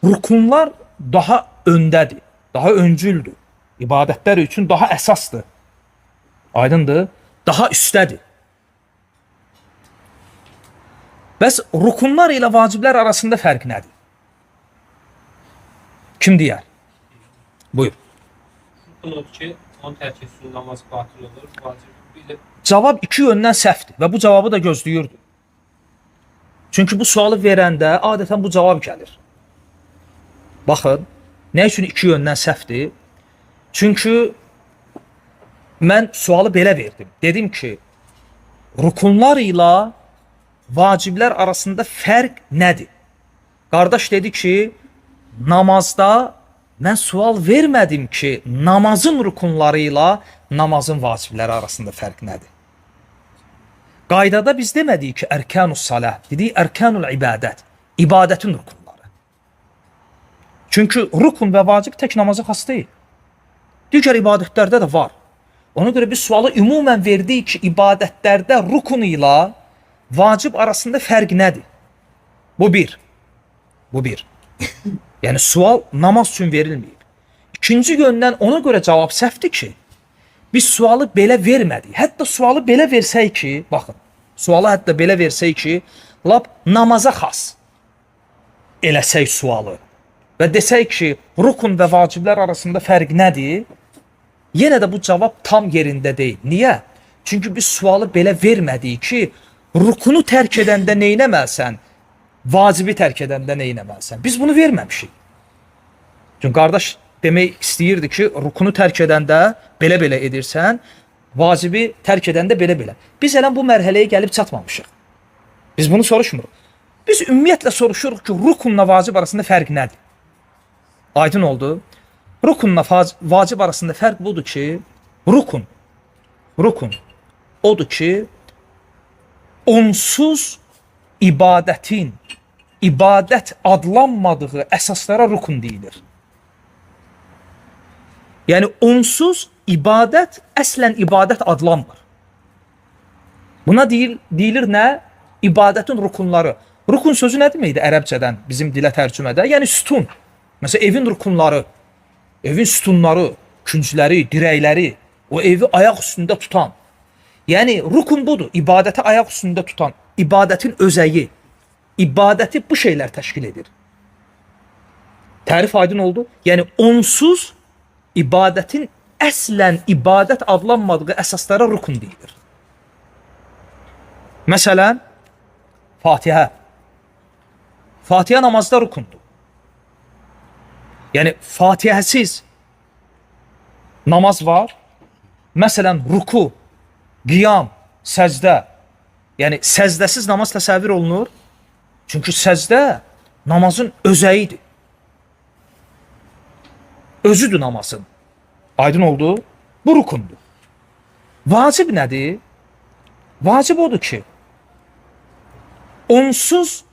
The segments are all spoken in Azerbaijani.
rukunlar daha öndədir, daha öncüldür. İbadətlər üçün daha əsasdır. Aydındır? Daha üstədir. Bəs rukunlar ilə vaciblər arasında fərq nədir? Kim deyər? Buyur. Rukun odur ki, onun tərk etsin namaz batıl olur. Vacib bir Cavab iki yöndən səhvdir və bu cavabı da gözləyirdi. Çünki bu sualı verəndə adətən bu cavab gəlir. Baxın, nə üçün iki yöndən səhvdir? Çünki mən sualı belə verdim. Dedim ki, rukunlar ilə vaciblər arasında fərq nədir? Qardaş dedi ki, namazda mən sual vermədim ki, namazın rukunları ilə namazın vacibləri arasında fərq nədir? Qaydada biz demədik ki, ərkanus salah, dedik ərkanul ibadət, ibadətin rukunları. Çünki rukun və vacib tək namaza xas deyil. Digər ibadətlərdə də var. Ona görə biz sualı ümumən verdik ki, ibadətlərdə rukun ilə vacib arasında fərq nədir? Bu bir. Bu bir. Yəni sual namaz üçün verilməyib. İkinci yöndən ona görə cavab səhvdir ki, biz sualı belə vermədik. Hətta sualı belə versək ki, baxın, sualı hətta belə versək ki, lap namaza xas eləsək sualı və desək ki, rukun və vaciblər arasında fərq nədir? Yenə də bu cavab tam yerində deyil. Niyə? Çünki biz sualı belə vermədik ki, rukunu tərk edəndə neynəməlisən, vacibi tərk edəndə neynəməlisən. Biz bunu verməmişik. Çünki qardaş demək istəyirdi ki, rukunu tərk edəndə belə-belə edirsən, vacibi tərk edəndə belə-belə. Biz elə bu mərhələyə gəlib çatmamışıq. Biz bunu soruşmuruq. Biz ümumiyyətlə soruşuruq ki, rukunla vacib arasında fərq nədir? Aydın oldu. Rukunla vacib arasında fərq budur ki, rukun odur ki, onsuz ibadətin, ibadət adlanmadığı əsaslara rukun deyilir. Yəni onsuz ibadət əslən ibadət adlanmır. Buna deyilir nə? İbadətin rukunları. Rukun sözü nə deməkdir ərəbcədən bizim dilə tərcümədə? Yəni sütun. Məsələn evin rukunları, evin sütunları, küncləri, dirəkləri, o evi ayaq üstündə tutan. Yəni rukun budur, ibadəti ayaq üstündə tutan, ibadətin özəyi, ibadəti bu şeylər təşkil edir. Tərif aydın oldu? Yəni onsuz ibadətin əslən ibadət adlanmadığı əsaslara rukun deyilir. Məsələn, Fatihə. Fatihə namazda rukundur. Yəni Fatihəsiz namaz var. Məsələn, ruku, qiyam, səcdə. Yəni səzdəsiz namaz təsəvvür olunur. Çünki səcdə namazın özəyidir. Özüdür namazın. Aydın oldu? Bu rukundur. Vacib nədir? Vacib odur ki, onsuz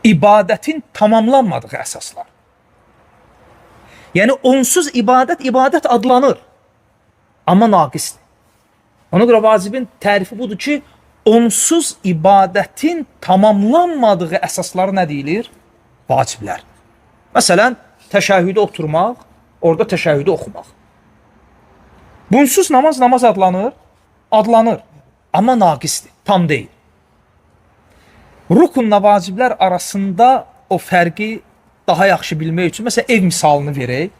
ibadətin tamamlanmadığı əsaslar. Yəni onsuz ibadət adlanır. Amma naqisdir. Ona görə vacibin tərifi budur ki, onsuz ibadətin tamamlanmadığı əsasları nə deyilir? Vaciblər. Məsələn, təşəhhüdə oturmaq, orada təşəhhüdə oxumaq. Bunsuz namaz adlanır? Adlanır. Amma naqisdir, tam deyil. Rukunla vaciblər arasında o fərqi daha yaxşı bilmək üçün, məsələn, ev misalını verək.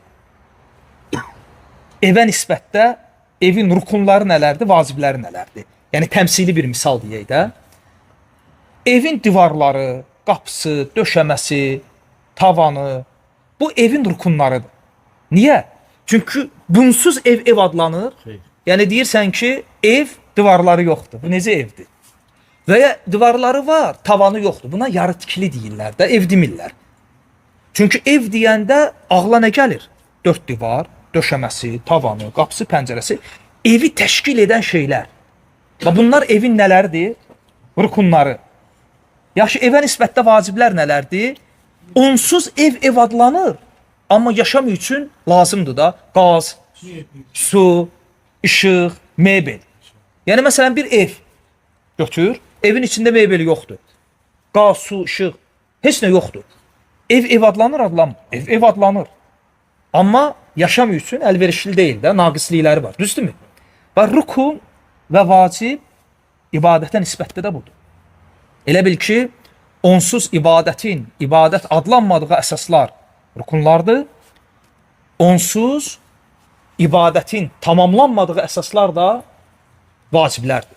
Evə nisbətdə evin rukunları nələrdir, vacibləri nələrdir? Yəni, təmsili bir misal deyək də. Evin divarları, qapısı, döşəməsi, tavanı, bu evin rukunlarıdır. Niyə? Çünki bunsuz ev adlanır. Yəni, deyirsən ki, ev divarları yoxdur. Bu necə evdir? Və ya divarları var, tavanı yoxdur. Buna yarı tikili deyirlər də, ev demirlər. Çünki ev deyəndə ağla nə gəlir? 4 divar, döşəməsi, tavanı, qapısı, pəncərəsi, evi təşkil edən şeylər. Və bunlar evin nələrdir? Rukunları. Yaxşı, evə nisbətdə vaciblər nələrdir? Onsuz ev adlanır. Amma yaşam üçün lazımdır da qaz, su, işıq, mebel. Yəni, məsələn, bir ev götür, evin içində mebeli yoxdur. Qaz, su, işıq, heç nə yoxdur. Ev adlanır, adlanmır. Ev adlanır. Amma yaşam üçün əlverişli deyil də, naqislikləri var. Düzdürmü? Və rukun və vacib ibadətə nisbətdə də budur. Elə bil ki, onsuz ibadət adlanmadığı əsaslar rukunlardır. Onsuz ibadətin tamamlanmadığı əsaslar da vaciblərdir.